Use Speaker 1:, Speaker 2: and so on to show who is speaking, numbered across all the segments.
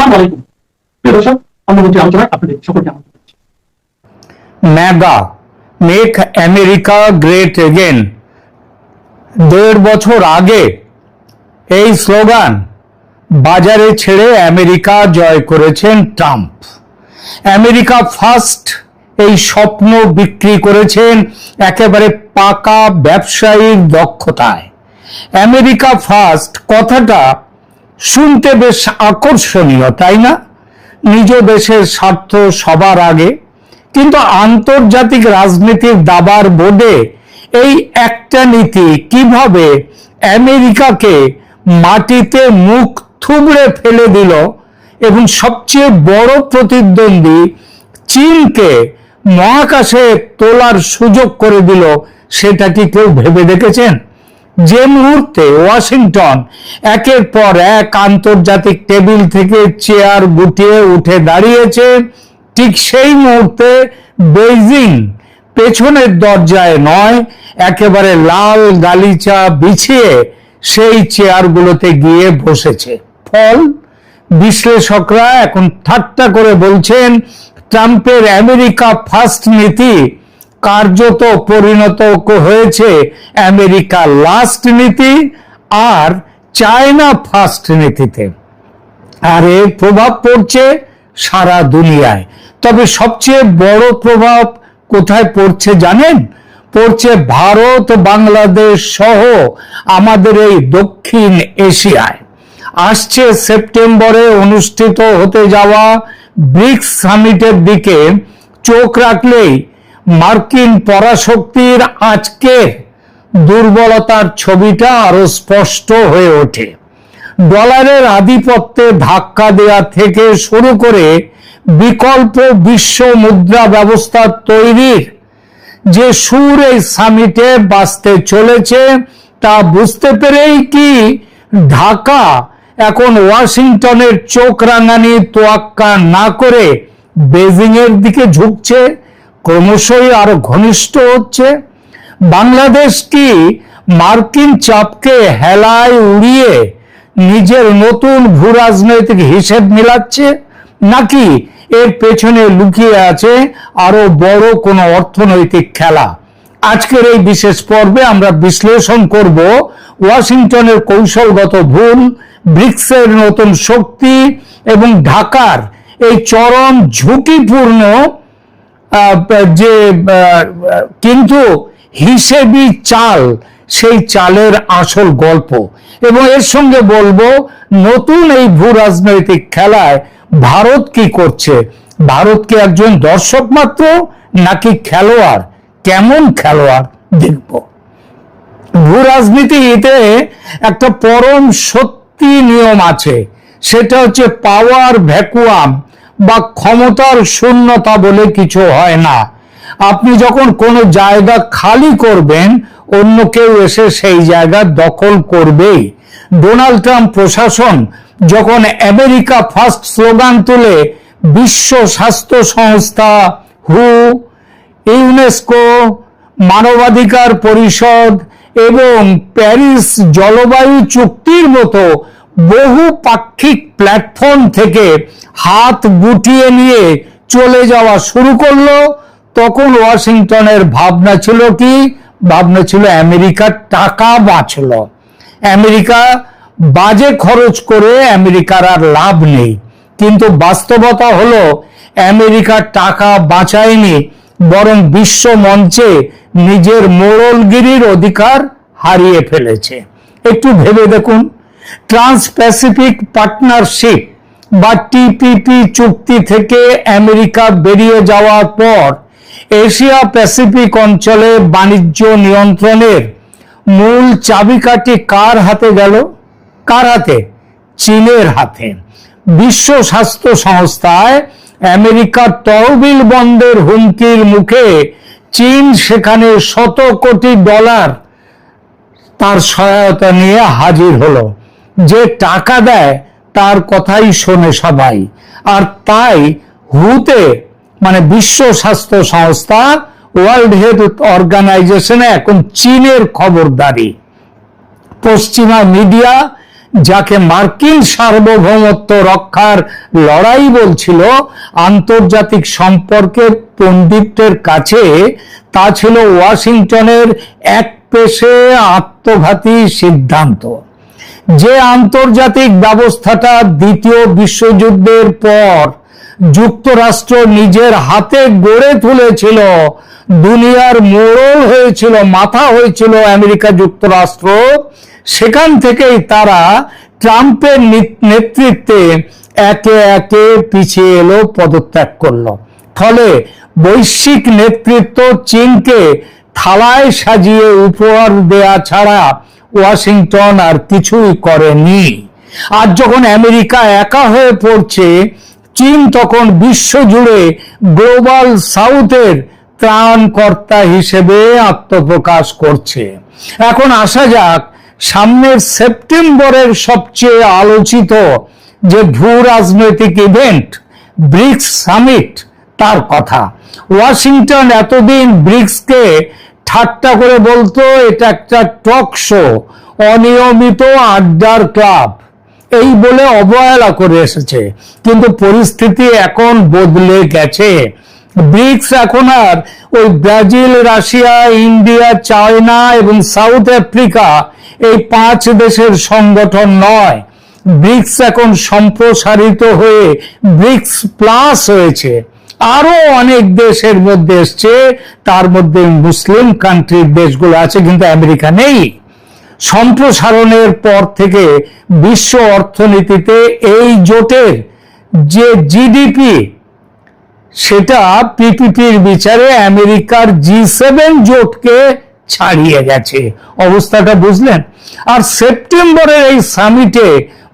Speaker 1: আসসালামু আলাইকুম প্রিয় দর্শক, অন্যমন্ত্রী আলোচনায় আপনাদের সকলকে আমন্ত্রণ জানাচ্ছি।
Speaker 2: Mega, make America great again. 1.5 বছর আগে এই স্লোগান বাজারে ছেড়ে আমেরিকা জয় করেছেন ট্রাম্প। আমেরিকা ফার্স্ট এই স্বপ্ন বিক্রি করেছেন একেবারে পাকা ব্যবসায়ীর দক্ষতায়। আমেরিকা ফার্স্ট কথাটা শুনতে বেশ আকর্ষণীয়, তাই না? নিজ দেশের স্বার্থ সবার আগে। কিন্তু আন্তর্জাতিক রাজনীতির দাবার বোর্ডে এই একটা নীতি কিভাবে আমেরিকাকে মাটিতে মুখ থুবড়ে ফেলে দিল এবং সবচেয়ে বড় প্রতিদ্বন্দ্বী চীনকে মহাকাশে তোলার সুযোগ করে দিল, সেটা কি কেউ ভেবে দেখেছেন? যে মুহূর্তে ওয়াশিংটন একের পর এক আন্তর্জাতিক টেবিল থেকে চেয়ার গুটিয়ে উঠে দাঁড়িয়েছে, ঠিক সেই মুহূর্তে বেইজিং পেছনের দরজায় নয়, একেবারে লাল গালিচা বিছিয়ে সেই চেয়ারগুলোতে গিয়ে বসেছে। ফল, বিশ্লেষকরা এখন ঠাট্টা করে বলছেন ট্রাম্পের আমেরিকা ফার্স্ট নীতি কার্যত পরিণত হয়েছে আমেরিকা লাস্ট নীতি আর চায়না ফার্স্ট নীতিতে। আর এর প্রভাব পড়ছে সারা দুনিয়ায়। তবে সবচেয়ে বড় প্রভাব কোথায় পড়ছে জানেন? পড়ছে ভারত, বাংলাদেশ সহ আমাদের এই দক্ষিণ এশিয়ায়। আসছে সেপ্টেম্বরে অনুষ্ঠিত হতে যাওয়া ব্রিক্স সামিটের দিকে চোখ রাখলেই মার্কিন পরাশক্তির আজকের দুর্বলতার ছবিটা আরো স্পষ্ট হয়ে ওঠে। ডলারের আধিপত্যে ধাক্কা দেওয়া থেকে শুরু করে বিকল্প বিশ্ব মুদ্রা ব্যবস্থা তৈরির যে সুর এই সামিটে বাজতে চলেছে, তা বুঝতে পেরেই কি ঢাকা এখন ওয়াশিংটনের চোখ রাঙানি তোয়াক্কা না করে বেজিং এর দিকে ঝুঁকছে, ক্রমশই আরো ঘনিষ্ঠ হচ্ছে? বাংলাদেশ কি মার্কিন চাপকে হেলায় উড়িয়ে নিজের নতুন ভূ রাজনৈতিক হিসেব মিলাচ্ছে, নাকি এর পেছনে লুকিয়ে আছে আরো বড় কোনো অর্থনৈতিক খেলা? আজকের এই বিশেষ পর্বে আমরা বিশ্লেষণ করব ওয়াশিংটনের কৌশলগত ভুল, ব্রিক্সের নতুন শক্তি এবং ঢাকার এই চরম ঝুঁকিপূর্ণ যে কিন্তু হিসেবি চাল, সেই চালের আসল গল্প। এবং এর সঙ্গে বলবো নতুন এই ভূ রাজনৈতিক খেলায় ভারত কি করছে। ভারত কি একজন দর্শক মাত্র নাকি খেলোয়াড়? কেমন খেলোয়াড় দেখব। ভূ রাজনীতিতে একটা পরম সত্যি নিয়ম আছে, সেটা হচ্ছে পাওয়ার ভ্যাকুয়াম বা ক্ষমতার শূন্যতা বলে কিছু হয় না। আপনি যখন কোনো জায়গা খালি করবেন, অন্য কেউ এসে সেই জায়গা দখল করবেই। ডোনাল্ড ট্রাম্প প্রশাসন যখন আমেরিকা ফার্স্ট স্লোগান তুলে বিশ্ব স্বাস্থ্য সংস্থা, হু, ইউনেস্কো, মানবাধিকার পরিষদ এবং প্যারিস জলবায়ু চুক্তির মতো বহু পাক্ষিক প্ল্যাটফর্ম থেকে হাত গুটিয়ে নিয়ে চলে যাওয়া শুরু করলো, তখন ওয়াশিংটনের ভাবনা ছিল কি? ভাবনা ছিল আমেরিকার টাকা বাঁচল। আমেরিকা বাজে খরচ করে আমেরিকার আর লাভ নেই। কিন্তু বাস্তবতা হলো আমেরিকা টাকা বাঁচায়নি, বরং বিশ্ব মঞ্চে নিজের মোড়লগিরির অধিকার হারিয়ে ফেলেছে। একটু ভেবে দেখুন, ট্রান্স প্যাসিফিক পার্টনারশিপ বা টিপিপি চুক্তি থেকে আমেরিকা বেরিয়ে যাওয়ার পর এশিয়া প্যাসিফিক অঞ্চলে বাণিজ্য নিয়ন্ত্রণের মূল চাবিকাঠি কার হাতে গেল? কার হাতে? চীনের হাতে। বিশ্ব স্বাস্থ্য সংস্থায় আমেরিকার তহবিল বন্ধের হুমকির মুখে চীন সেখানে শত কোটি ডলার তার সহায়তা নিয়ে হাজির হলো। যে টাকা দেয় তার কথাই শোনে সবাই। আর তাই হুতে, মানে বিশ্ব স্বাস্থ্য সংস্থা, ওয়ার্ল্ড হেলথ অর্গানাইজেশনে এখন চীনের খবরদারি। পশ্চিমা মিডিয়া যাকে মার্কিন সার্বভৌমত্ব রক্ষার লড়াই বলছিল, আন্তর্জাতিক সম্পর্কের পণ্ডিতদের কাছে তা ছিল ওয়াশিংটনের একপেশে আত্মঘাতী সিদ্ধান্ত। যে আন্তর্জাতিক ব্যবস্থাটা দ্বিতীয় বিশ্বযুদ্ধের পর যুক্তরাষ্ট্র নিজের হাতে গড়ে তুলেছিল, দুনিয়ার মোড়ল হয়েছিল, মাথা হয়েছিল আমেরিকা যুক্তরাষ্ট্র, সেখান থেকেই তারা ট্রাম্পের নেতৃত্বে একে একে পিছিয়ে এলো, পদত্যাগ করলো। ফলে বৈশ্বিক নেতৃত্ব চীনকে থালায় সাজিয়ে উপহার দেয়া ছাড়া ওয়াশিংটন আর কিছুই করেনি। আর যখন আমেরিকা একা হয়ে পড়ছে, চীন তখন বিশ্বজুড়ে গ্লোবাল সাউথের ত্রাণকর্তা হিসেবে আত্মপ্রকাশ করছে। এখন আসা যাক সামনের সেপ্টেম্বরের সবচেয়ে আলোচিত যে ভূ রাজনৈতিক ইভেন্ট, ব্রিক্স সামিট, তার কথা। ওয়াশিংটন এতদিন ব্রিক্সকে ঠাট্টা করে বলতো এটা একটা টক শো, অনিয়মিত আড্ডার ক্লাব, এই বলে অবহেলা করে এসেছে। কিন্তু পরিস্থিতি এখন বদলে গেছে। ব্রিক্স এখন আর ওই ব্রাজিল, রাশিয়া, ইন্ডিয়া, চায়না এবং সাউথ আফ্রিকা এই 5 দেশের সংগঠন নয়। ব্রিক্স এখন সম্প্রসারিত হয়ে ব্রিক্স প্লাস হয়েছে। আরো অনেক দেশের মধ্যে এসছে, তার মধ্যে মুসলিম কান্ট্রির দেশগুলো আছে, কিন্তু আমেরিকা নেই। সম্প্রসারণের পর থেকে বিশ্ব অর্থনীতিতে এই জোটের যে জিডিপি, সেটা পিপিপির বিচারে আমেরিকার G7 জোটকে ছাড়িয়ে গেছে। অবস্থাটা বুঝলেন? আর সেপ্টেম্বরের এই সামিটে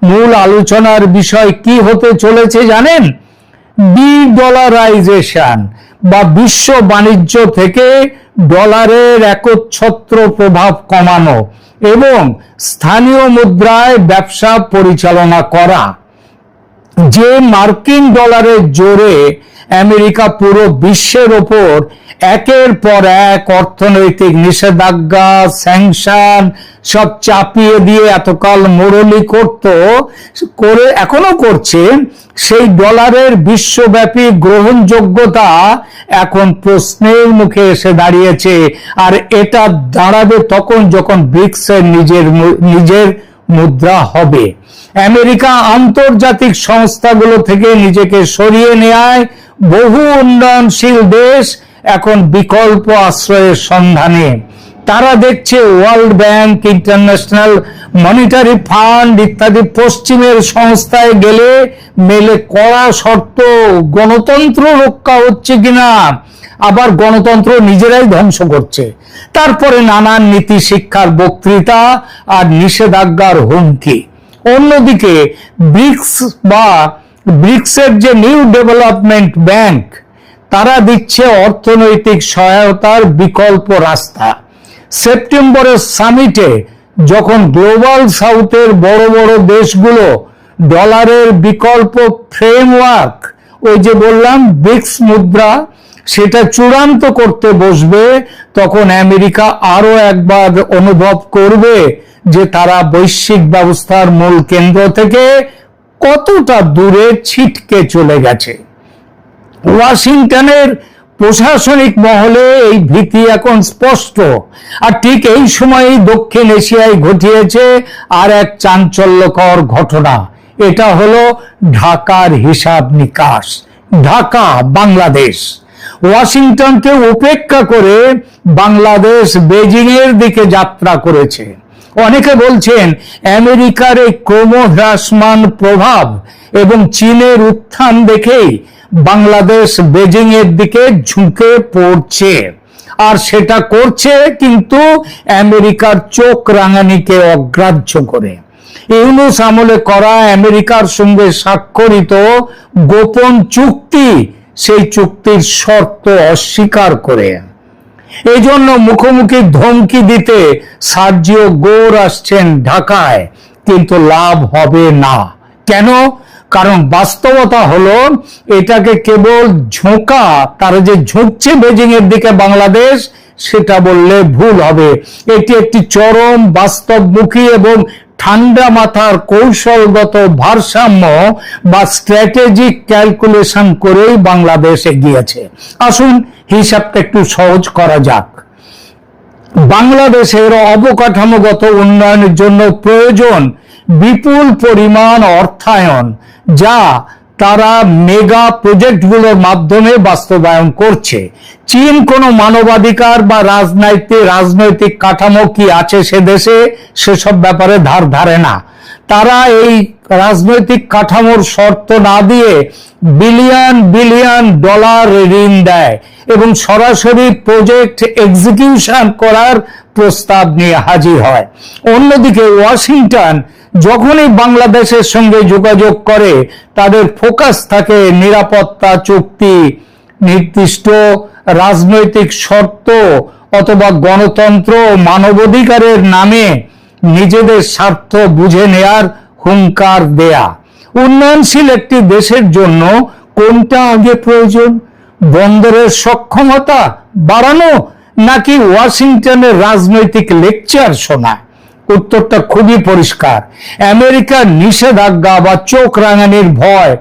Speaker 2: মূল আলোচনার বিষয় কি হতে চলেছে জানেন? ডি-ডলারাইজেশন বা বিশ্ব বাণিজ্য থেকে ডলারের একচ্ছত্র প্রভাব কমানো এবং স্থানীয় মুদ্রায় ব্যবসা পরিচালনা করা। যে মার্কিন ডলারের জোরে আমেরিকা পুরো বিশ্বের ওপর একের পর এক অর্থনৈতিক নিষেধাজ্ঞা, স্যাংশন সব চাপিয়ে দিয়ে এতকাল মোড়লি করে এখনো করছে, সেই ডলারের বিশ্বব্যাপী গ্রহণযোগ্যতা এখন প্রশ্নের মুখে এসে দাঁড়িয়েছে। আর এটা দাঁড়াবে তখন যখন ব্রিক্সের নিজের মুদ্রা হবে। আমেরিকা আন্তর্জাতিক সংস্থাগুলো থেকে নিজেকে সরিয়ে নেয় বহু উন্নয়নশীল দেশ এখন বিকল্প আশ্রয়ের সন্ধানে। তারা দেখছে world bank, international monetary fund ইত্যাদি পশ্চিমের সংস্থায় গেলে মেলে কড়া শর্ত, গণতন্ত্র রক্ষা হচ্ছে কিনা, আবার গণতন্ত্র নিজেরাই ধ্বংস করছে। তারপরে নানান নীতি শিক্ষার বক্তৃতা আর নিষেধাজ্ঞার হুমকি। অন্যদিকে ব্রিক্সের যে নিউ ডেভেলপমেন্ট ব্যাংক, তারা দিচ্ছে অর্থনৈতিক সহায়তার বিকল্প রাস্তা। সেপ্টেম্বরের সামিটে যখন গ্লোবাল সাউথের বড় বড় দেশগুলো ডলারের বিকল্প ফ্রেমওয়ার্ক, ওই যে বললাম ব্রিক্স মুদ্রা, সেটা চূড়ান্ত করতে বসবে, তখন আমেরিকা আরো একবার অনুভব করবে যে তারা বৈশ্বিক ব্যবস্থার মূল কেন্দ্র থেকে কতটা দূরে ছিটকে চলে গেছে। ওয়াশিংটনের প্রশাসনিক মহলে এই ভীতি এখন স্পষ্ট। আর ঠিক এই সময় দক্ষিণ এশিয়ায় ঘটিয়েছে আর এক চাঞ্চল্যকর ঘটনা। এটা হলো ঢাকার হিসাব নিকাশ। ঢাকা, বাংলাদেশ। ওয়াশিংটনকে উপেক্ষা করে বাংলাদেশ বেজিং এর দিকে যাত্রা করেছে। অনেকে বলছেন আমেরিকার এই ক্রমহ্রাসমান প্রভাব এবং চীনের উত্থান দেখেই বাংলাদেশ বেজিং এর দিকে ঝুঁকে পড়ছে। আর সেটা করছে কিন্তু আমেরিকার চোখ রাঙানিকে অগ্রাহ্য করে। ইউনূস আমলে করা আমেরিকার সঙ্গে স্বাক্ষরিত গোপন চুক্তি, সেই চুক্তির শর্ত অস্বীকার করে। এই জন্য মুখোমুখি ধমকি দিতে সার্জিও গোর আসছেন ঢাকায়, কিন্তু লাভ হবে না। কেন? কারণ বাস্তবতা হলো এটাকে কেবল ঝোঁকা, তারা যে ঝুঁকছে বেজিং এর দিকে বাংলাদেশ, সেটা বললে ভুল হবে। এটি একটি চরম বাস্তবমুখী এবং ঠান্ডা মাথার কৌশলগত ভারসাম্য বা স্ট্র্যাটেজিক ক্যালকুলেশন করেই বাংলাদেশ এগিয়েছে। আসুন হিসাবটা একটু সহজ করা যাক। বাংলাদেশের অবকাঠামোগত উন্নয়নের জন্য প্রয়োজন বিপুল পরিমাণ অর্থায়ন, যা তারা মেগা প্রজেক্টগুলোর মাধ্যমে বাস্তবায়ন করছে। চীন কোনো মানবাধিকার বা রাজনৈতিক কাঠামো কি আছে সে দেশে, সেসব ব্যাপারে ধার ধারে না। তারা এই রাজনৈতিক কাঠামোর শর্ত না দিয়ে বিলিয়ন বিলিয়ন ডলার ঋণ দেয় এবং সরাসরি প্রজেক্ট এক্সিকিউশন করার প্রস্তাব নিয়ে হাজির হয়। অন্যদিকে ওয়াশিংটন যখনই বাংলাদেশের সঙ্গে যোগাযোগ করে, তাদের ফোকাস থাকে নিরাপত্তা চুক্তি, নির্দিষ্ট রাজনৈতিক শর্ত অথবা গণতন্ত্র ও মানবাধিকারের নামে নিজেদের স্বার্থ বুঝে নেয়ার হুঙ্কার দেয়া। উন্নয়নশীল একটি দেশের জন্য কোনটা আগে প্রয়োজন? বন্দরের সক্ষমতা বাড়ানো নাকি ওয়াশিংটনের রাজনৈতিক লেকচার শোনা? উত্তরটা খুবই পরিষ্কার। আমেরিকার নিষেধাজ্ঞা বা চোখ রাঙানির ভয়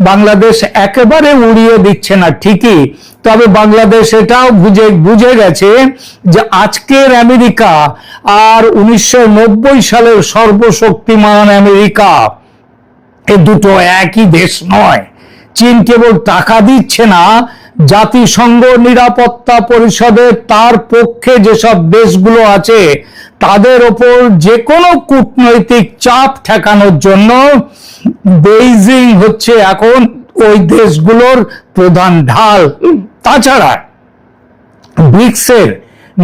Speaker 2: বাংলাদেশ একেবারে উড়িয়ে দিচ্ছে না ঠিকই, তবে বাংলাদেশ এটাও বুঝে গেছে যে আজকের আমেরিকা আর 1990 সালের সর্বশক্তিমান আমেরিকা, এ দুটো একই দেশ নয়। চীন কেবল টাকা দিচ্ছে না, জাতিসংঘ নিরাপত্তা পরিষদে তার পক্ষে যেসব দেশগুলো আছে তাদের ওপর যে কোনো কূটনৈতিক চাপ ঠেকানোর জন্য বেইজিং হচ্ছে এখন ওই দেশগুলোর প্রধান ঢাল। তাছাড়া ব্রিক্সের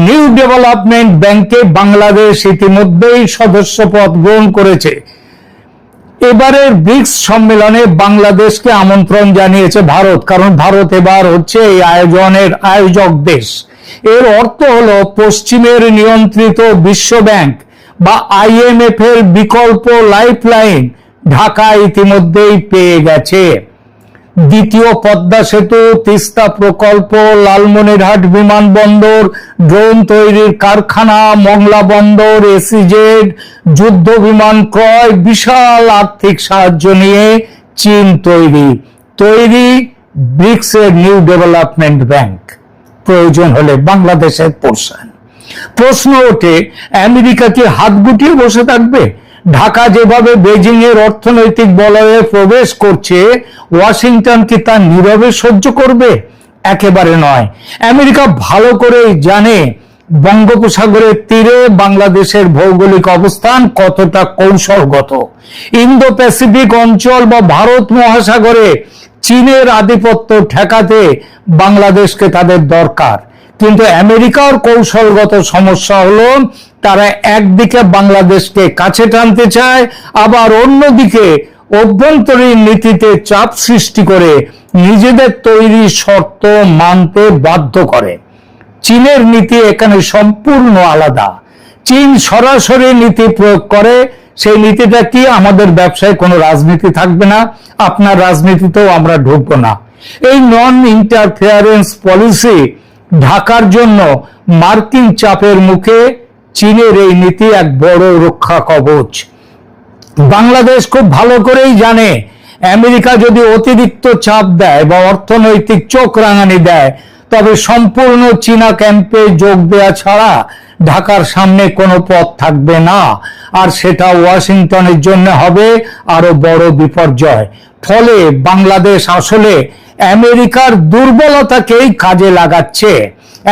Speaker 2: নিউ ডেভেলপমেন্ট ব্যাংকে বাংলাদেশ ইতিমধ্যেই সদস্যপদ গ্রহণ করেছে। এবারের ব্রিক্স সম্মেলনে বাংলাদেশকে আমন্ত্রণ জানিয়েছে ভারত, কারণ ভারত এবার হচ্ছে এই আয়োজনের আয়োজক দেশ। এর অর্থ হলো পশ্চিমের নিয়ন্ত্রিত বিশ্ব ব্যাংক বা IMF এর বিকল্প লাইফলাইন ঢাকা ইতিমধ্যেই পেয়ে গেছে। দ্বিতীয় পদ্মা সেতু, তিস্তা প্রকল্প, লালমনিরহাট বিমানবন্দর, ড্রোন তৈরির কারখানা, মংলা বন্দর, SEZ, যুদ্ধ বিমান ক্রয়, বিশাল আর্থিক সাহায্য নিয়ে চীন তৈরি ব্রিক্সের নিউ ডেভেলপমেন্ট ব্যাংক। প্রয়োজন হলে বাংলাদেশের পোর্শন। প্রশ্ন ওঠে, আমেরিকা কি হাত গুটিয়ে বসে থাকবে? ঢাকা যেভাবে বেজিং এর অর্থনৈতিক বলয়ে প্রবেশ করছে, ওয়াশিংটন কি তা নীরবে সহ্য করবে? একেবারে নয়। আমেরিকা ভালো করেই জানে বঙ্গোপসাগরের তীরে বাংলাদেশের ভৌগোলিক অবস্থান কতটা কৌশলগত। ইন্দো প্যাসিফিক অঞ্চল বা ভারত মহাসাগরে চীনের আধিপত্য ঠেকাতে বাংলাদেশকে তাদের দরকার। কিন্তু আমেরিকার কৌশলগত সমস্যা হলো, তারা একদিকে বাংলাদেশকে কাছে টানতে চায়, আবার অন্যদিকে অভ্যন্তরীণ নীতিতে চাপ সৃষ্টি করে নিজেদের তৈরি শর্ত মানতে বাধ্য করে। চীনের নীতি এখানে সম্পূর্ণ আলাদা। চীন সরাসরি নীতি প্রয়োগ করে। সেই নীতিটা কি? আমাদের ব্যবসায় কোনো রাজনীতি থাকবে না, আপনার রাজনীতিতেও আমরা ঢুকবো না। এই নন ইন্টারফেয়ারেন্স পলিসি ঢাকার জন্য মার্কিন চাপের মুখে চীনের এই নীতি এক বড় রক্ষা কবচ। বাংলাদেশ খুব ভালো করেই জানে, আমেরিকা যদি অতিরিক্ত চাপ দেয় বা অর্থনৈতিক চোখ রাঙানি দেয়, তবে সম্পূর্ণ চীনা ক্যাম্পে যোগ দেওয়া ছাড়া ঢাকার সামনে কোনো পথ থাকবে না, আর সেটা ওয়াশিংটনের জন্য হবে আরো বড় বিপর্যয়। ফলে বাংলাদেশ আসলে আমেরিকার দুর্বলতাকেই কাজে লাগাচ্ছে।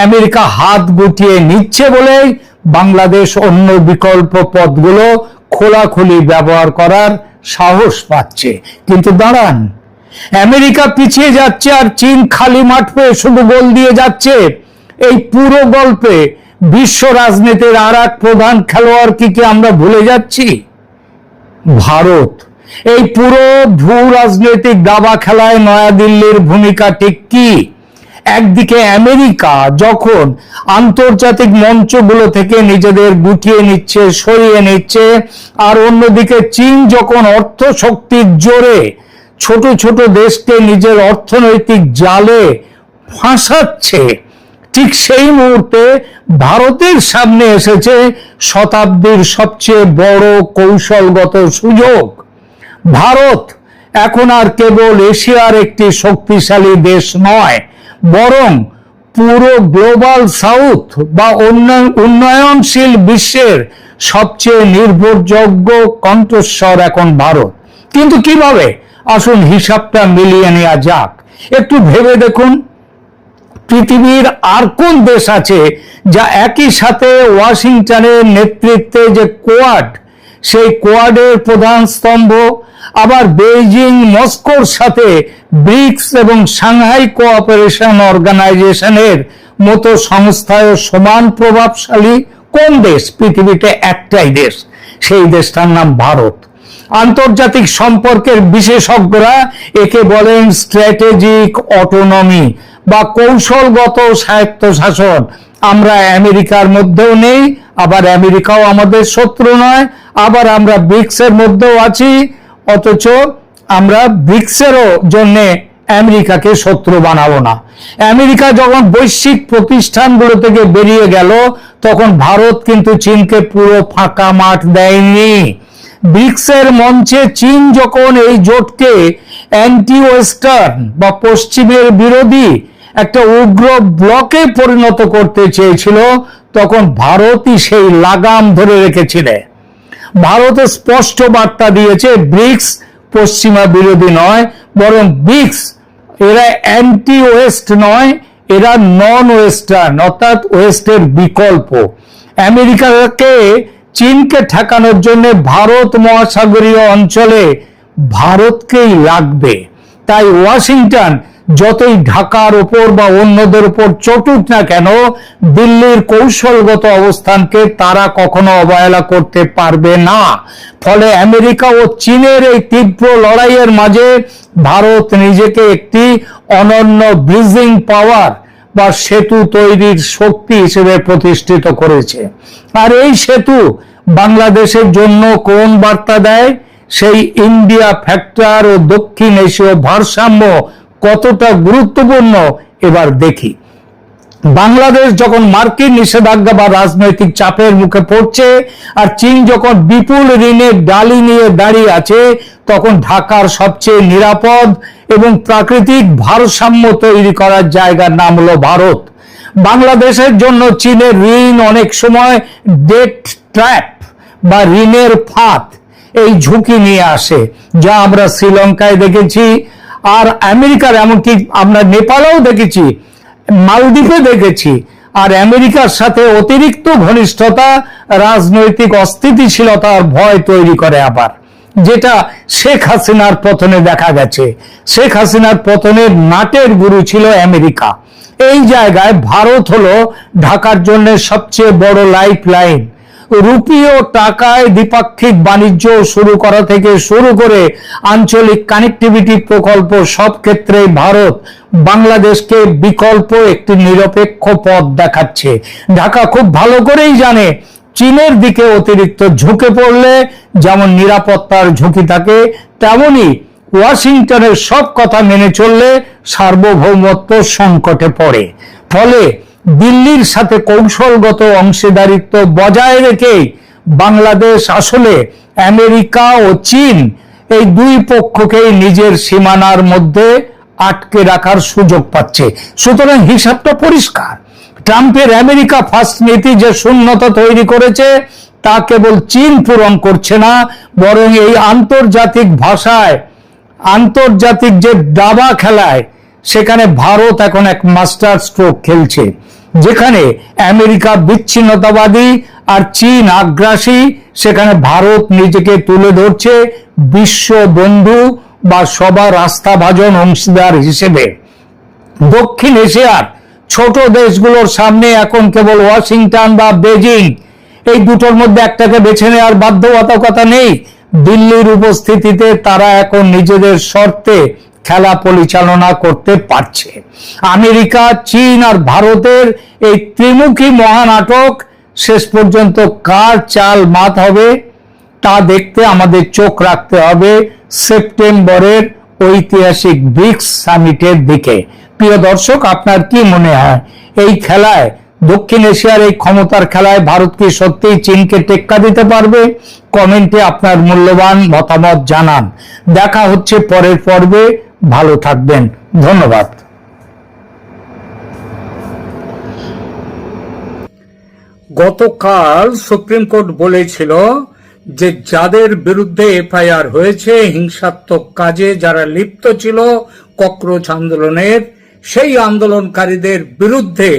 Speaker 2: আমেরিকা হাত গুটিয়ে নিচ্ছে বলেই বাংলাদেশ অন্য বিকল্প পথগুলো খোলাখুলি ব্যবহার করার সাহস পাচ্ছে। কিন্তু দাঁড়ান, আমেরিকা পিছিয়ে যাচ্ছে আর চীন খালি মাঠ পেয়ে শুধু গোল দিয়ে যাচ্ছে। এই পুরো গল্পে বিশ্ব রাজনীতির আর এক প্রধান খেলোয়াড় কি আমরা ভুলে যাচ্ছি? ভারত। এই পুরো ভূ রাজনৈতিক দাবা খেলায় নয়াদিল্লির ভূমিকা ঠিক কি? একদিকে আমেরিকা যখন আন্তর্জাতিক মঞ্চগুলো থেকে নিজেদের গুটিয়ে নিচ্ছে, সরিয়ে নিচ্ছে, আর অন্যদিকে চীন যখন অর্থ শক্তির জোরে ছোট ছোট দেশকে নিজের অর্থনৈতিক জালে ফাঁসাচ্ছে, ঠিক সেই মুহূর্তে ভারতের সামনে এসেছে শতাব্দীর সবচেয়ে বড় কৌশলগত সুযোগ। ভারত এখন আর কেবল এশিয়ার একটি শক্তিশালী দেশ নয়, বরং পুরো গ্লোবাল সাউথ বা উন্নয়নশীল বিশ্বের সবচেয়ে নির্ভরযোগ্য কণ্ঠস্বর এখন ভারত। কিন্তু কিভাবে? আসুন হিসাবটা মিলিয়ে নেওয়া যাক। একটু ভেবে দেখুন, পৃথিবীর আর কোন দেশ আছে যা একই সাথে ওয়াশিংটনের নেতৃত্বে যে কোয়াড, সেই কোয়াডের প্রধান স্তম্ভ, আবার বেইজিং মস্কোর সাথে ব্রিক্স এবং সাংহাই কোঅপারেশন অর্গানাইজেশনের মতো সংস্থায় সমান প্রভাবশালী? কোন দেশ? পৃথিবীতে একটাই দেশ, সেই দেশটার নাম ভারত। আন্তর্জাতিক সম্পর্কের বিশেষজ্ঞরা একে বলেন স্ট্র্যাটেজিক অটোনমি বা কৌশলগত স্বায়ত্তশাসন। আমরা আমেরিকার মধ্যেও নেই, আবার আমেরিকাও আমাদের শত্রু নয়, আবার আমরা ব্রিক্সের মধ্যেও আছি, অথচ আমরা ব্রিক্সেরও জন্য আমেরিকাকে শত্রু বানাবো না। আমেরিকা যখন বৈশ্বিক প্রতিষ্ঠানগুলো থেকে বেরিয়ে গেল, তখন ভারত কিন্তু চীনকে পুরো ফাঁকা মাঠ দেয়নি। ব্রিক্সের মঞ্চে চীন যখন এই জোটকে অ্যান্টি ওয়েস্টার্ন বা পশ্চিমের বিরোধী একটা উগ্র ব্লকে পরিণত করতে চেয়েছিল, তখন ভারতই সেই লাগাম ধরে রেখেছিল। ভারত স্পষ্ট বার্তা দিয়েছে, ব্রিক্স পশ্চিমা বিরোধী নয়, বরং ব্রিক্স এরা অ্যান্টি ওয়েস্ট নয়, এরা নন ওয়েস্টার্ন, অর্থাৎ ওয়েস্টের বিকল্প। আমেরিকাকে চীনকে ঠেকানোর জন্য ভারত মহাসাগরীয় অঞ্চলে ভারতকেই লাগবে। তাই ওয়াশিংটন যতই ঢাকার ওপর বা অন্যদের উপর চটুক না কেন, দিল্লির কৌশলগত অবস্থানকে তারা কখনো অবহেলা করতে পারবে না। ফলে আমেরিকা ও চীনের এই তীব্র লড়াইয়ের মাঝে ভারত নিজেকে একটি অনন্য ব্রিজিং পাওয়ার বা সেতু তৈরির শক্তি হিসেবে প্রতিষ্ঠিত করেছে। আর এই সেতু বাংলাদেশের জন্য কোন বার্তা দেয়? সেই ইন্ডিয়া ফ্যাক্টর ও দক্ষিণ এশীয় ভারসাম্য কতটা গুরুত্বপূর্ণ এবার দেখি। বাংলাদেশ যখন মার্কিন নিষেধাজ্ঞা বা রাজনৈতিক চাপের মুখে পড়ছে, আর চীন যখন বিপুল ঋণের ডালি নিয়ে দাঁড়িয়ে আছে, তখন ঢাকার সবচেয়ে নিরাপদ এবং প্রাকৃতিক ভারসাম্য তৈরি করার জায়গার নাম হলো ভারত। বাংলাদেশের জন্য চীনের ঋণ অনেক সময় ডেট ট্র্যাপ বা ঋণের ফাঁদ, এই ঝুঁকি নিয়ে আসে, যা আমরা শ্রীলঙ্কায় দেখেছি, আর আমেরিকার এমনকি আমরা নেপালেও দেখেছি, মালদ্বীপে দেখেছি। আর আমেরিকার সাথে অতিরিক্ত ঘনিষ্ঠতা রাজনৈতিক অস্থিতিশীলতার ভয় তৈরি করে আবার, যেটা শেখ হাসিনার পতনে দেখা গেছে। শেখ হাসিনার পতনের নাটের গুরু ছিল আমেরিকা। এই জায়গায় ভারত হলো ঢাকার জন্য সবচেয়ে বড় লাইফ লাইন। রুপি ও টাকায় দ্বিপাক্ষিক বাণিজ্য শুরু করা থেকে শুরু করে আঞ্চলিক কানেক্টিভিটি প্রকল্প, সব ক্ষেত্রে ভারত বাংলাদেশকে বিকল্প একটি নিরপেক্ষ পথ দেখাচ্ছে। ঢাকা খুব ভালো করেই জানে, চীনের দিকে অতিরিক্ত ঝুঁকে পড়লে যেমন নিরাপত্তার ঝুঁকি থাকে, তেমনি ওয়াশিংটনের সব কথা মেনে চললে সার্বভৌমত্ব সংকটে পড়ে। ফলে দিল্লির সাথে কৌশলগত অংশীদারিত্ব বজায় রেখে বাংলাদেশ আসলে আমেরিকা ও চীন এই দুই পক্ষকেই নিজের সীমানার মধ্যে আটকে রাখার সুযোগ পাচ্ছে। সুতরাং হিসাবটা পরিষ্কার। ট্রাম্পের আমেরিকা ফার্স্ট নীতি যে শূন্যতা তৈরি করেছে, তা কেবল চীন পূরণ করছে না, বরং এই আন্তর্জাতিক ভাষায়, আন্তর্জাতিক যে দাবা খেলায়, সেখানে ভারত এখন এক মাস্টার স্ট্রোক খেলছে। যেখানে আমেরিকা বিচ্ছিন্নতাবাদী আর চীন আগ্রাসী, সেখানে ভারত নিজেকে তুলে ধরছে বিশ্ব বন্ধু বা সবার আস্থাভাজন অংশীদার হিসেবে। দক্ষিণ এশিয়ার ছোট দেশগুলোর সামনে এখন কেবল ওয়াশিংটন বা বেজিং, এই দুটোর মধ্যে একটাকে বেছে নেওয়ার বাধ্যবাধকতা নেই। দিল্লির উপস্থিতিতে তারা এখন নিজেদের শর্তে খেলা পরিচালনা করতে পারছে। আমেরিকা, চীন আর ভারতের এই ত্রিমুখী মহানাটক শেষ পর্যন্ত কার চাল মাত হবে তা দেখতে আমাদের চোখ রাখতে হবে সেপ্টেম্বরের ঐতিহাসিক ব্রিক্স সামিটের দিকে। প্রিয় দর্শক, আপনার কি মনে হয় এই খেলায়, দক্ষিণ এশিয়ার এই ক্ষমতার খেলায় ভারত কি সত্যিই চীনকে টেক্কা দিতে পারবে? কমেন্টে আপনার মূল্যবান মতামত জানান। দেখা হচ্ছে পরের পর্বে। ভালো থাকবেন। ধন্যবাদ। গতকাল সুপ্রিম কোর্ট বলেছিল যে যাদের বিরুদ্ধে এফআইআর হয়েছে, হিংসাত্মক কাজে যারা লিপ্ত ছিল ককরোচ আন্দোলনের, সেই আন্দোলনকারীদের বিরুদ্ধে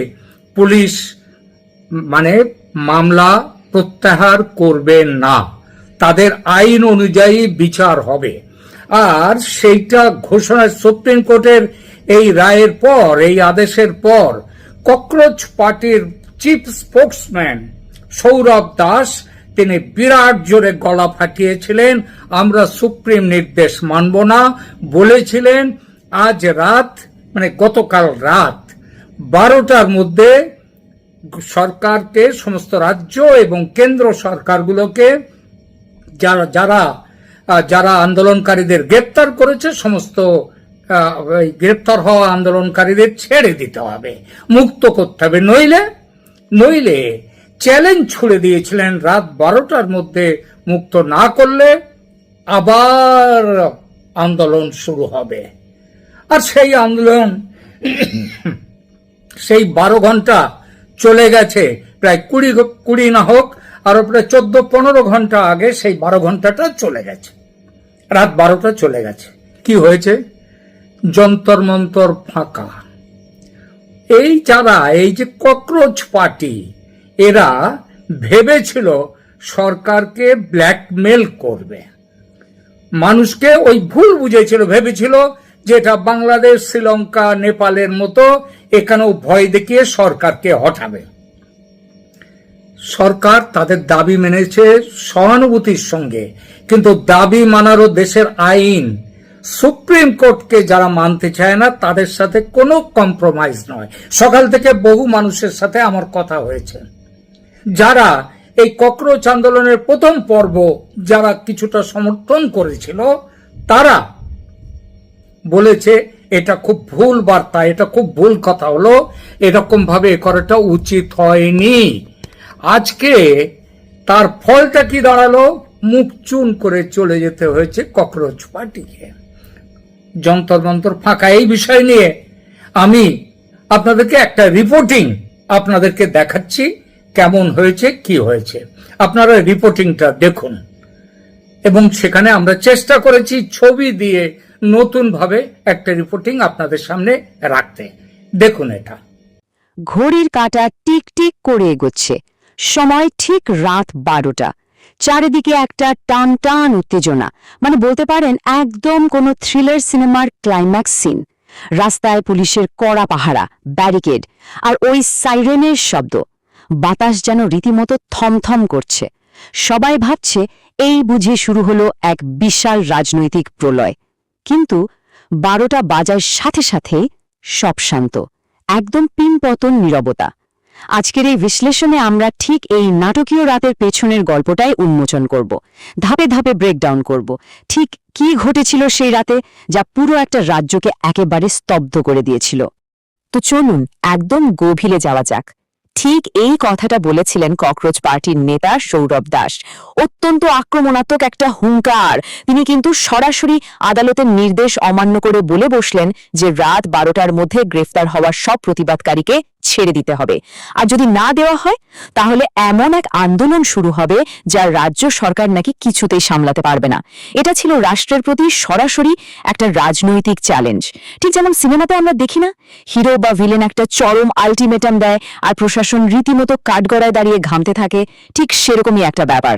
Speaker 2: পুলিশ মামলা প্রত্যাহার করবে না, তাদের আইন অনুযায়ী বিচার হবে। আর সেইটা ঘোষণা সুপ্রিম কোর্টের এই রায়ের পর, এই আদেশের পর, ককরোচ পার্টির চিফ স্পোক্সম্যান সৌরভ দাস তিনি বিরাট জোরে গলা ফাটিয়েছিলেন, আমরা সুপ্রিম নির্দেশ মানব না। বলেছিলেন আজ রাত গতকাল রাত 12টার মধ্যে সরকারকে, সমস্ত রাজ্য এবং কেন্দ্র সরকারগুলোকে যারা আন্দোলনকারীদের গ্রেপ্তার করেছে, সমস্ত গ্রেপ্তার হওয়া আন্দোলনকারীদের ছেড়ে দিতে হবে, মুক্ত করতে হবে, নইলে চ্যালেঞ্জ ছুড়ে দিয়েছিলেন রাত 12টার মধ্যে মুক্ত না করলে আবার আন্দোলন শুরু হবে। আর সেই আন্দোলন সেই 12 ঘন্টা চলে গেছে, প্রায় 20 না হোক, আরো প্রায় 14-15 ঘন্টা আগে সেই 12 ঘন্টাটা চলে গেছে, রাত 12টা চলে গেছে। কি হয়েছে? যন্তর মন্তর ফাঁকা। এই যে ককরোচ পার্টি, এরা ভেবেছিল সরকারকে ব্ল্যাকমেল করবে, মানুষকে ওই ভুল বুঝেছিল, ভেবেছিল যে এটা বাংলাদেশ, শ্রীলঙ্কা, নেপালের মতো, এখানেও ভয় দেখিয়ে সরকারকে হটাবে। সরকার তাদের দাবি মেনেছে সহানুভূতির সঙ্গে, কিন্তু দাবি মানারও দেশের আইন। সুপ্রিম কোর্টকে যারা মানতে চায় না তাদের সাথে কোনো কম্প্রোমাইজ নয়। সকাল থেকে বহু মানুষের সাথে আমার কথা হয়েছে, যারা এই ককরোচ আন্দোলনের প্রথম পর্ব যারা কিছুটা সমর্থন করেছিল, তারা বলেছে এটা খুব ভুল বার্তা, এটা খুব ভুল কথা হলো, এরকম ভাবে করাটা উচিত হয়নি। আজকে তার ফলটা কি দাঁড়ালো? মুখ চুন করে চলে যেতে হয়েছে ককরোচ পার্টিকে। যন্তর মন্তর ফাঁকা। এই বিষয় নিয়ে আমি আপনাদেরকে একটা রিপোর্টিং আপনাদেরকে দেখাচ্ছি, কেমন হয়েছে, কি হয়েছে। আপনারা রিপোর্টিংটা দেখুন, এবং সেখানে আমরা চেষ্টা করেছি ছবি দিয়ে নতুন ভাবে একটা রিপোর্টিং আপনাদের সামনে রাখতে। দেখুন এটা।
Speaker 3: ঘড়ির কাঁটা টিক টিক করে এগোচ্ছে, সময় ঠিক রাত 12টা। চারিদিকে একটা টান টান উত্তেজনা, বলতে পারেন একদম কোনো থ্রিলার সিনেমার ক্লাইম্যাক্স সিন। রাস্তায় পুলিশের কড়া পাহারা, ব্যারিকেড, আর ওই সাইরেনের শব্দ। বাতাস যেন রীতিমতো থমথম করছে। সবাই ভাবছে এই বুঝে শুরু হলো এক বিশাল রাজনৈতিক প্রলয়। কিন্তু 12টা বাজার সাথে সাথেই সব শান্ত, একদম পিনপতন নীরবতা। আজকের এই বিশ্লেষণে আমরা ঠিক এই নাটকীয় রাতের পেছনের গল্পটাই উন্মোচন করব, ধাপে ধাপে ব্রেকডাউন করব। ঠিক কি ঘটেছিল সেই রাতে, যা পুরো একটা রাজ্যকে একেবারে স্তব্ধ করে দিয়েছিল। তো চলুন একদম গভীরে যাওয়া যাক। ঠিক এই কথাটা বলেছিলেন ককরোচ পার্টির নেতা সৌরভ দাস। অত্যন্ত আক্রমণাত্মক একটা হুঙ্কার। তিনি কিন্তু সরাসরি আদালতের নির্দেশ অমান্য করে বলে বসলেন যে রাত 12টার মধ্যে গ্রেফতার হওয়া সব প্রতিবাদকারীকে ছেড়ে দিতে হবে, আর যদি না দেওয়া হয় তাহলে এমন এক আন্দোলন শুরু হবে যা রাজ্য সরকার নাকি কিছুতেই সামলাতে পারবে না। এটা ছিল রাষ্ট্রের প্রতি সরাসরি একটা রাজনৈতিক চ্যালেঞ্জ। ঠিক যেমন সিনেমাতে আমরা দেখি না, হিরো বা ভিলেন একটা চরম আলটিমেটাম দেয় আর প্রশাসন রীতিমতো কাঠগড়ায় দাঁড়িয়ে ঘামতে থাকে, ঠিক সেরকমই একটা ব্যাপার।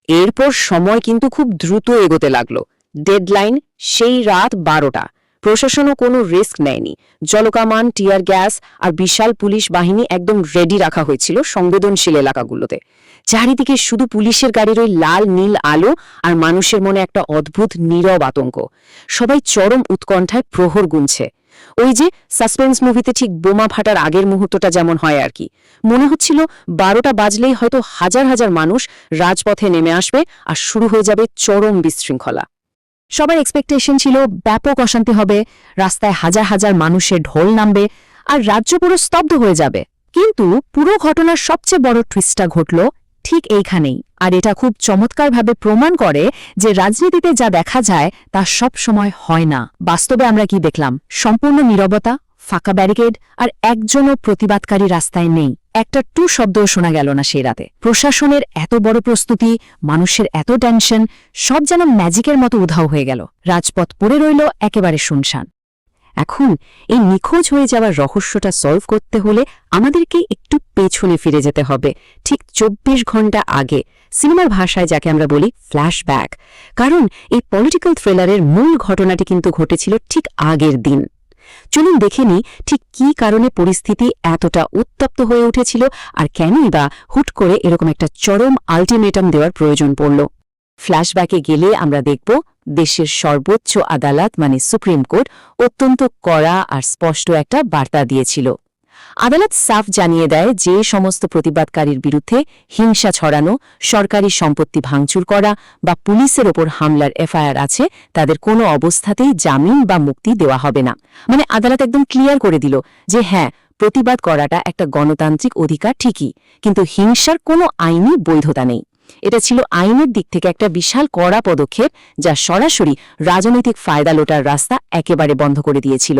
Speaker 3: এরপর সময় কিন্তু খুব দ্রুত এগোতে লাগলো। ডেডলাইন সেই রাত 12টা। প্রশাসনও কোনো রিস্ক নেয়নি। জলকামান, টিয়ার গ্যাস আর বিশাল পুলিশ বাহিনী একদম রেডি রাখা হয়েছিল সংবেদনশীল এলাকাগুলোতে। চারিদিকে শুধু পুলিশের গাড়ির ওই লাল নীল আলো, আর মানুষের মনে একটা অদ্ভুত নীরব আতঙ্ক। সবাই চরম উৎকণ্ঠায় প্রহর গুনছে। ওই যে সাসপেন্স মুভিতে ঠিক বোমা ফাটার আগের মুহূর্তটা যেমন হয় আর কি। মনে হচ্ছিল 12টা বাজলেই হয়তো হাজার হাজার মানুষ রাজপথে নেমে আসবে আর শুরু হয়ে যাবে চরম বিশৃঙ্খলা। সবার এক্সপেকটেশন ছিল ব্যাপক অশান্তি হবে, রাস্তায় হাজার হাজার মানুষের ঢোল নামবে, আর রাজ্য পুরো স্তব্ধ হয়ে যাবে। কিন্তু পুরো ঘটনার সবচেয়ে বড় টুইস্টটা ঘটল ঠিক এইখানেই, আর এটা খুব চমৎকারভাবে প্রমাণ করে যে রাজনীতিতে যা দেখা যায় তা সব সময় হয় না। বাস্তবে আমরা কি দেখলাম? সম্পূর্ণ নীরবতা, ফাঁকা ব্যারিকেড, আর একজনও প্রতিবাদকারী রাস্তায় নেই। একটা টু শব্দও শোনা গেল না সেই রাতে। প্রশাসনের এত বড় প্রস্তুতি, মানুষের এত টেনশন, সব যেন ম্যাজিকের মতো উধাও হয়ে গেল। রাজপথ পড়ে রইল একেবারে শুনশান। এখন এই নিখোঁজ হয়ে যাওয়ার রহস্যটা সলভ করতে হলে আমাদেরকে একটু পেছনে ফিরে যেতে হবে, ঠিক 24 ঘন্টা আগে, সিনেমার ভাষায় যাকে আমরা বলি ফ্ল্যাশব্যাক। কারণ এই পলিটিক্যাল থ্রিলারের মূল ঘটনাটি কিন্তু ঘটেছিল ঠিক আগের দিন। চলুন দেখে নিই ঠিক কী কারণে পরিস্থিতি এতটা উত্তপ্ত হয়ে উঠেছিল, আর কেনই বা হুট করে এরকম একটা চরম আল্টিমেটাম দেওয়ার প্রয়োজন পড়ল। ফ্ল্যাশব্যাকে গেলে আমরা দেখব দেশের সর্বোচ্চ আদালত মানে সুপ্রিম কোর্ট অত্যন্ত কড়া আর স্পষ্ট একটা বার্তা দিয়েছিল। আদালত সাফ জানিয়ে দেয় যে সমস্ত প্রতিবাদকারীর বিরুদ্ধে হিংসা ছড়ানো, সরকারি সম্পত্তি ভাঙচুর করা বা পুলিশের ওপর হামলার এফআইআর আছে, তাদের কোনো অবস্থাতেই জামিন বা মুক্তি দেওয়া হবে না। মানে আদালত একদম ক্লিয়ার করে দিল যে হ্যাঁ, প্রতিবাদ করাটা একটা গণতান্ত্রিক অধিকার ঠিকই, কিন্তু হিংসার কোনো আইনি বৈধতা নেই। এটা ছিল আইনের দিক থেকে একটা বিশাল কড়া পদক্ষেপ, যা সরাসরি রাজনৈতিক ফায়দা লোটার রাস্তা একেবারে বন্ধ করে দিয়েছিল।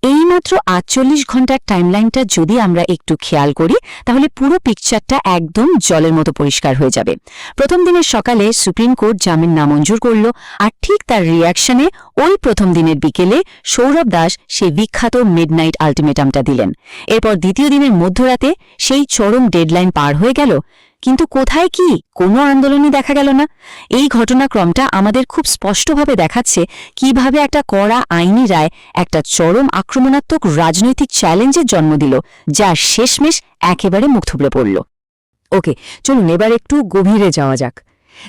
Speaker 3: এইমাত্র 48 ঘন্টার টাইমলাইনটা যদি আমরা একটু খেয়াল করি, তাহলে পুরো পিকচারটা একদম জলের মতো পরিষ্কার হয়ে যাবে। প্রথম দিনের সকালে সুপ্রিম কোর্ট জামিন নামঞ্জুর করল, আর ঠিক তার রিয়াকশনে ওই প্রথম দিনের বিকেলে সৌরভ দাস সেই বিখ্যাত মিডনাইট আল্টিমেটামটা দিলেন। এরপর দ্বিতীয় দিনের মধ্যরাতে সেই চরম ডেডলাইন পার হয়ে গেল, কিন্তু কোথায় কি কোনো আন্দোলনই দেখা গেল না। এই ঘটনাক্রমটা আমাদের খুব স্পষ্টভাবে দেখাচ্ছে কিভাবে একটা কড়া আইনি রায় একটা চরম আক্রমণাত্মক রাজনৈতিক চ্যালেঞ্জের জন্ম দিল, যা শেষমেশ একেবারে মুখ থুবড়ে পড়ল। ওকে, চলুন এবার একটু গভীরে যাওয়া যাক।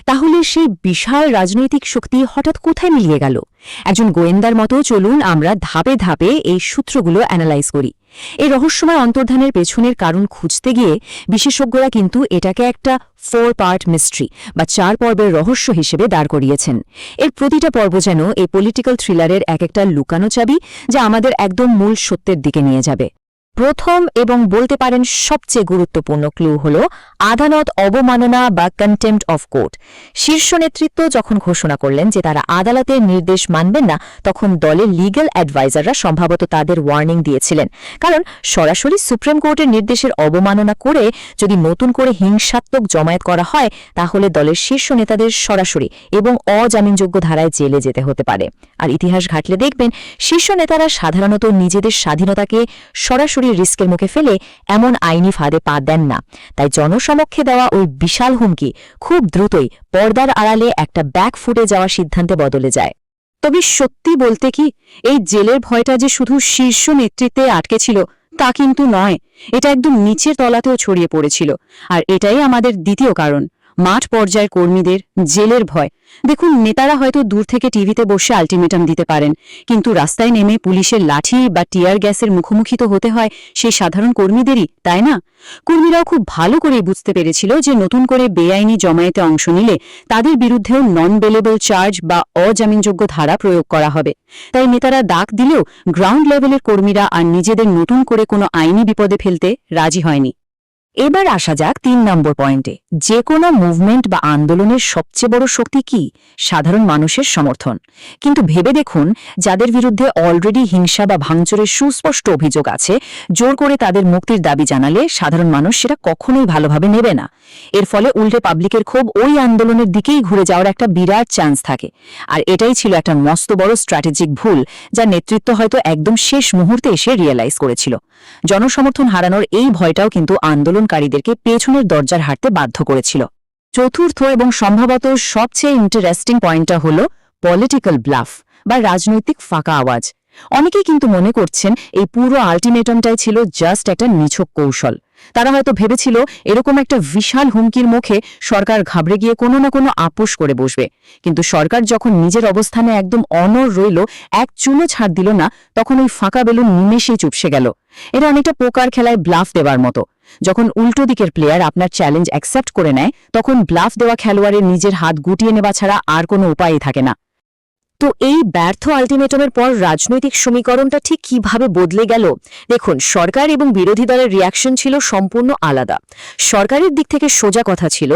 Speaker 3: তাহলে সেই বিশাল রাজনৈতিক শক্তি হঠাৎ কোথায় মিলিয়ে গেল? একজন গোয়েন্দার মতো চলুন আমরা ধাপে ধাপে এই সূত্রগুলো অ্যানালাইজ করি। এই রহস্যময় অন্তর্ধানের পেছনের কারণ খুঁজতে গিয়ে বিশেষজ্ঞরা কিন্তু এটাকে একটা 4 পার্ট মিস্ট্রি বা 4 পর্বের রহস্য হিসেবে দাঁড় করিয়েছেন। এর প্রতিটা পর্ব যেন এই পলিটিক্যাল থ্রিলারের এক একটা লুকানো চাবি, যা আমাদের একদম মূল সত্যের দিকে নিয়ে যাবে। প্রথম এবং বলতে পারেন সবচেয়ে গুরুত্বপূর্ণ ক্লু হল আদালত অবমাননা বা কন্টেম্পট অফ কোর্ট। শীর্ষ নেতৃত্ব যখন ঘোষণা করলেন যে তারা আদালতের নির্দেশ মানবেন না, তখন দলের লিগ্যাল অ্যাডভাইজাররা সম্ভবত তাদের ওয়ার্নিং দিয়েছিলেন। কারণ সরাসরি সুপ্রিম কোর্টের নির্দেশের অবমাননা করে যদি নতুন করে হিংসাত্মক জমায়েত করা হয়, তাহলে দলের শীর্ষ নেতাদের সরাসরি এবং অজামিনযোগ্য ধারায় জেলে যেতে হতে পারে। আর ইতিহাস ঘাটলে দেখবেন শীর্ষ নেতারা সাধারণত নিজেদের স্বাধীনতাকে সরাসরি রিস্কের মুখে ফেলে এমন আইনি ফাঁদে পা দেন না। তাই জনসমক্ষে দেওয়া ওই বিশাল হুমকি খুব দ্রুতই পর্দার আড়ালে একটা ব্যাক ফুটে যাওয়া সিদ্ধান্তে বদলে যায়। তবে সত্যি বলতে কি, এই জেলের ভয়টা যে শুধু শীর্ষ নেতৃত্বে আটকে ছিল তা কিন্তু নয়, এটা একদম নিচের তলাতেও ছড়িয়ে পড়েছিল। আর এটাই আমাদের দ্বিতীয় কারণ, মাঠ পর্যায়ের কর্মীদের জেলের ভয়। দেখুন, নেতারা হয়তো দূর থেকে টিভিতে বসে আল্টিমেটাম দিতে পারেন, কিন্তু রাস্তায় নেমে পুলিশের লাঠি বা টিয়ার গ্যাসের মুখোমুখি তো হতে হয় সেই সাধারণ কর্মীদেরই, তাই না? কর্মীরাও খুব ভালো করে বুঝতে পেরেছিল যে নতুন করে বেআইনি জমায়েতে অংশ নিলে তাদের বিরুদ্ধেও নন বেলেবল চার্জ বা অজামিনযোগ্য ধারা প্রয়োগ করা হবে। তাই নেতারা ডাক দিলেও গ্রাউন্ড লেভেলের কর্মীরা আর নিজেদের নতুন করে কোনো আইনি বিপদে ফেলতে রাজি হয়নি। এবার আসা যাক 3 নম্বর পয়েন্টে। যে কোনো মুভমেন্ট বা আন্দোলনের সবচেয়ে বড় শক্তি কি? সাধারণ মানুষের সমর্থন। কিন্তু ভেবে দেখুন, যাদের বিরুদ্ধে অলরেডি হিংসা বা ভাঙচুরের সুস্পষ্ট অভিযোগ আছে, জোর করে তাদের মুক্তির দাবি জানালে সাধারণ মানুষ সেটা কখনোই ভালোভাবে নেবে না। এর ফলে উল্টে পাবলিকের ক্ষোভ ওই আন্দোলনের দিকেই ঘুরে যাওয়ার একটা বিরাট চান্স থাকে। আর এটাই ছিল একটা মস্ত বড় স্ট্র্যাটেজিক ভুল, যা নেতৃত্ব হয়তো একদম শেষ মুহূর্তে এসে রিয়েলাইজ করেছিল। জনসমর্থন হারানোর এই ভয়টাও কিন্তু আন্দোলনকারীদেরকে পেছনের দরজার হাঁটতে বাধ্য করেছিল। চতুর্থ এবং সম্ভবত সবচেয়ে ইন্টারেস্টিং পয়েন্টটা হল পলিটিক্যাল ব্লাফ বা রাজনৈতিক ফাঁকা আওয়াজ। অনেকেই কিন্তু মনে করছেন এই পুরো আল্টিমেটামটাই ছিল জাস্ট একটা নিছক কৌশল। তারা হয়তো ভেবেছিল এরকম একটা বিশাল হুমকির মুখে সরকার ঘাবড়ে গিয়ে কোনো না কোনো আপোষ করে বসবে, কিন্তু সরকার যখন নিজের অবস্থানে একদম অনড় রইল, এক চুলো ছাড় দিল না, তখন ওই ফাঁকা বেলুন নিমেষেই চুপসে গেল। এটা অনেকটা পোকার খেলায় ব্লাফ দেওয়ার মতো। যখন উল্টো দিকের প্লেয়ার আপনার চ্যালেঞ্জ অ্যাকসেপ্ট করে নেয়, তখন ব্লাফ দেওয়া খেলোয়াড়ের নিজের হাত গুটিয়ে নেওয়া ছাড়া আর কোনো উপায়ই থাকে না। তো এই ব্যর্থ আলটিমেটামের পর রাজনৈতিক সমীকরণটা ঠিক কিভাবে বদলে গেল? দেখুন, সরকার এবং বিরোধী দলের রিয়াকশন ছিল সম্পূর্ণ আলাদা। সরকারের দিক থেকে সোজা কথা ছিল,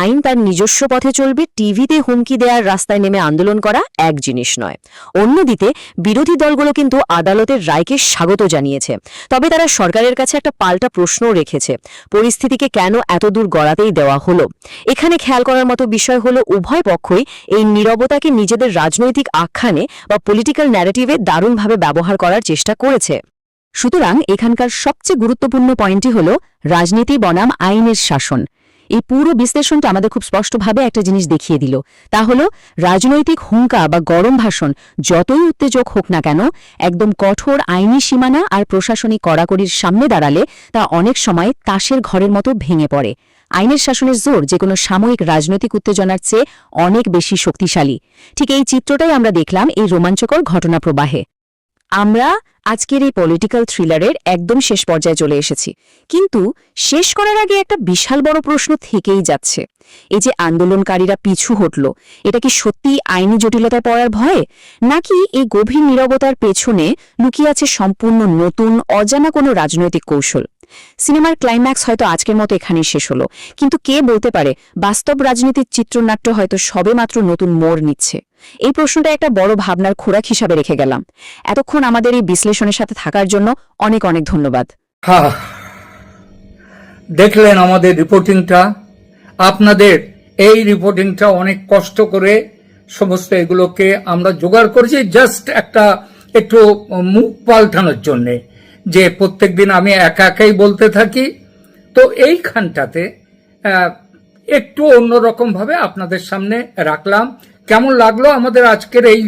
Speaker 3: আইন তার নিজস্ব পথে চলবে, টিভিতে হুমকি দেওয়ার, রাস্তায় নেমে আন্দোলন করা এক জিনিস নয়। অন্যদিকে বিরোধী দলগুলো কিন্তু আদালতের রায়কে স্বাগত জানিয়েছে, তবে তারা সরকারের কাছে একটা পাল্টা প্রশ্নও রেখেছে, পরিস্থিতিকে কেন এত দূর গড়াতেই দেওয়া হলো। এখানে খেয়াল করার মতো বিষয় হলো, উভয় পক্ষই এই নীরবতাকে নিজেদের রাজনৈতিক আখ্যানে বা পলিটিক্যাল ন্যারেটিভে দারুণভাবে ব্যবহার করার চেষ্টা করেছে। সুতরাং এখানকার সবচেয়ে গুরুত্বপূর্ণ পয়েন্টটি হল রাজনীতি বনাম আইনের শাসন। এই পুরো বিশ্লেষণটা আমাদের খুব স্পষ্টভাবে একটা জিনিস দেখিয়ে দিল, তা হল রাজনৈতিক হুঙ্কা বা গরম ভাষণ যতই উত্তেজক হোক না কেন, একদম কঠোর আইনি সীমানা আর প্রশাসনিক কড়াকড়ির সামনে দাঁড়ালে তা অনেক সময় তাসের ঘরের মতো ভেঙে পড়ে। আইনের শাসনের জোর যে কোনো সাময়িক রাজনৈতিক উত্তেজনার চেয়ে অনেক বেশি শক্তিশালী। ঠিক এই চিত্রটাই আমরা দেখলাম এই রোমাঞ্চকর ঘটনা প্রবাহে। আমরা আজকের এই পলিটিক্যাল থ্রিলারের একদম শেষ পর্যায়ে চলে এসেছি, কিন্তু শেষ করার আগে একটা বিশাল বড় প্রশ্ন থেকেই যাচ্ছে। এই যে আন্দোলনকারীরা পিছু হটল, এটা কি সত্যি আইনি জটিলতায় পড়ার ভয়ে, নাকি এই গভীর নীরবতার পেছনে লুকিয়ে আছে সম্পূর্ণ নতুন অজানা কোনো রাজনৈতিক কৌশল? সিনেমার ক্লাইম্যাক্স হয়তো আজকের মতো এখানেই শেষ হলো, কিন্তু কে বলতে পারে বাস্তব রাজনীতির চিত্রনাট্য হয়তো সবেমাত্র নতুন মোড় নিচ্ছে। এই প্রশ্নটা একটা বড় ভাবনার খোরাক হিসাবে রেখে গেলাম। এতক্ষণ আমাদের এই বিশ্লেষণের সাথে থাকার জন্য অনেক অনেক ধন্যবাদ।
Speaker 2: দেখলেন আমাদের রিপোর্টিংটা। আপনাদের এই রিপোর্টিংটা অনেক কষ্ট করে সমস্ত এগুলোকে আমরা জোগাড় করেছি, জাস্ট একটু মুখ পাল্টানোর জন্যে, যে প্রত্যেকদিন আমি একা একাই বলতে থাকি। তো এইখানটাতে একটু অন্যরকম ভাবে আপনাদের সামনে রাখলাম। কেমন লাগলো আমাদের আজকের এই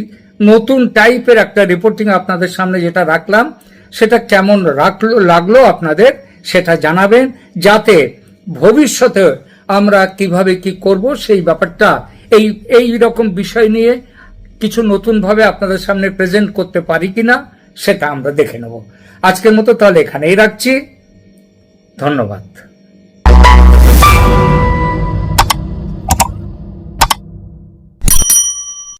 Speaker 2: নতুন টাইপের একটা রিপোর্টিং আপনাদের সামনে যেটা রাখলাম, সেটা কেমন লাগলো আপনাদের সেটা জানাবেন, যাতে ভবিষ্যতে আমরা কিভাবে কি করব সেই ব্যাপারটা এই রকম বিষয় নিয়ে কিছু নতুন ভাবে আপনাদের সামনে প্রেজেন্ট করতে পারি কিনা সেটা আমরা দেখে নেব। আজকের মতো তাহলে এখানেই রাখছি। ধন্যবাদ।